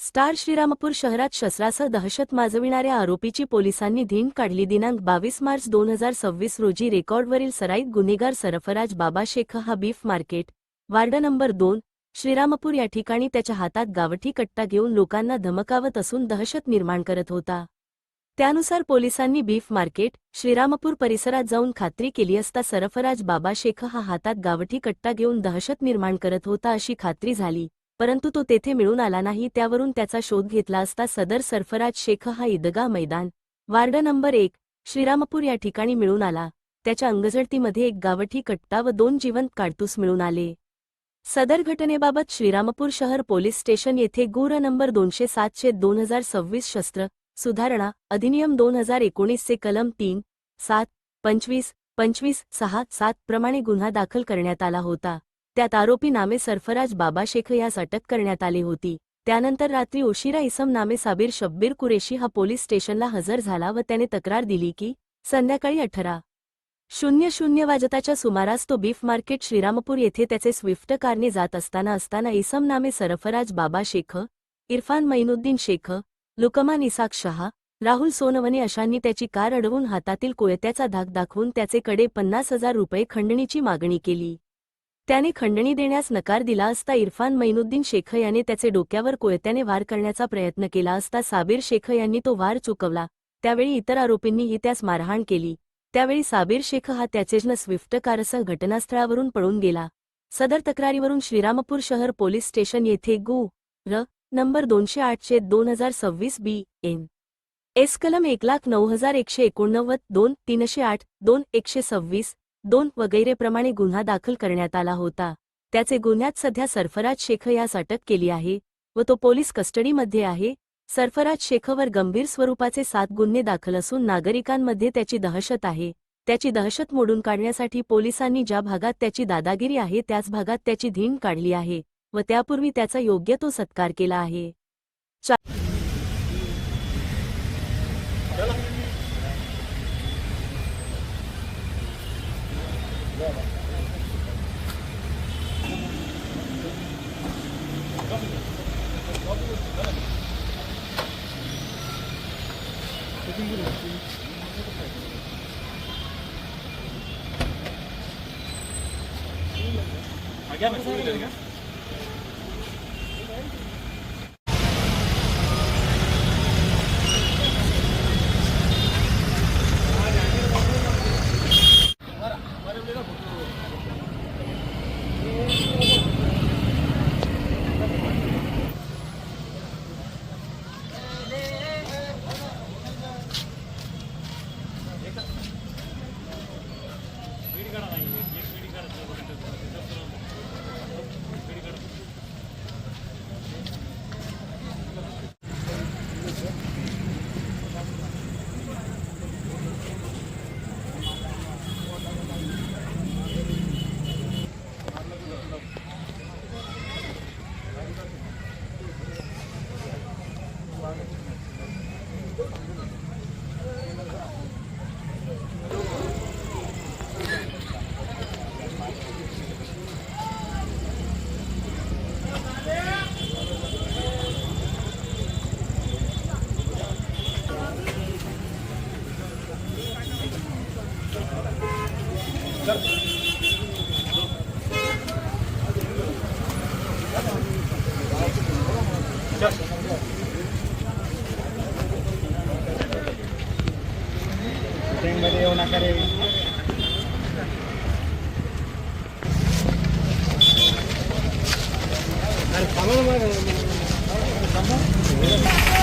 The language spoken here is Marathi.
स्टार श्रीरामपूर शहरात शस्त्रासह दहशत माजविणाऱ्या आरोपीची पोलिसांनी धींड काढली. दिनांक 22 मार्च 2026 रोजी रेकॉर्डवरील सराईत गुन्हेगार सरफराज बाबा शेख हा beef market, ward number 2, Shrirampur या ठिकाणी त्याच्या हातात गावठी कट्टा घेऊन लोकांना धमकावत असून दहशत निर्माण करत होता. त्यानुसार पोलिसांनी बीफ मार्केट, श्रीरामपूर परिसरात जाऊन खात्री केली असता सरफराज बाबा शेख हा हातात गावठी कट्टा घेऊन दहशत निर्माण करत होता अशी खात्री झाली, परंतु तो तेथे मिळून आला नाही. त्यावरून त्याचा शोध घेतला असता सदर सरफराज शेख हा ईदगाह मैदान, वार्ड नंबर 1, श्रीरामपूर या ठिकाणी मिळून आला. त्याच्या अंगझडतीमध्ये एक गावठी कट्टा व 2 जिवंत काडतूस मिळून आले. सदर घटनेबाबत श्रीरामपूर शहर पोलीस स्टेशन येथे गुन्हा नंबर 207/2026 शस्त्र सुधारणा अधिनियम 2019 चे कलम 3, 7, 25, 25, 6, 7 प्रमाणे गुन्हा दाखल करण्यात आला होता. त्यात आरोपी नामे सरफराज बाबा शेख यास अटक करण्यात आली होती. त्यानंतर रात्री उशिरा इसम नामे साबिर शब्बीर कुरेशी हा पोलीस स्टेशनला हजर झाला व त्याने तक्रार दिली की संध्याकाळी 18:00 वाजताच्या सुमारास तो बीफ मार्केट श्रीरामपूर येथे त्याचे स्विफ्ट कारने जात असताना इसम नामे सरफराज बाबा शेख, इरफान मैनुद्दीन शेख, लुकमान इसाक शहा, राहुल सोनवणे अशांनी त्याची कार अडवून हातातील कोयत्याचा धाक दाखवून त्याचेकडे 50,000 रुपये खंडणीची मागणी केली. त्याने खंडणी देण्यास नकार दिला असता इरफान मैनुद्दीन शेख याने त्याचे डोक्यावर कोयत्याने वार करण्याचा प्रयत्न केला असता साबिर शेख यांनी तो वार चुकवला. त्यावेळी इतर आरोपींनीही त्यास मारहाण केली. त्यावेळी साबिर शेख हा त्याचेजण स्विफ्ट कारसह घटनास्थळावरून पळून गेला. सदर तक्रारीवरून श्रीरामपूर शहर पोलीस स्टेशन येथे गुन्हा नंबर 208/2026 BNS कलम 1,09,189, 2, 308, 2, 126, 2 वगैरे प्रमाणे गुन्हा दाखल करण्यात आला होता. त्याचे गुन्ह्यात सध्या सरफराज शेख यास अटक केली आहे व तो पोलीस कस्टडीमध्ये आहे. सरफराज शेखवर गंभीर स्वरूपाचे 7 गुन्हे दाखल असून नागरिकांमध्ये त्याची दहशत आहे. त्याची दहशत मोडून काढण्यासाठी पोलिसांनी ज्या भागात त्याची दादागिरी आहे त्याच भागात त्याची धींड काढली आहे व त्यापूर्वी त्याचा योग्य तो सत्कार केला आहे. मध्ये येऊ नका रे. अरे थांबा ना मग.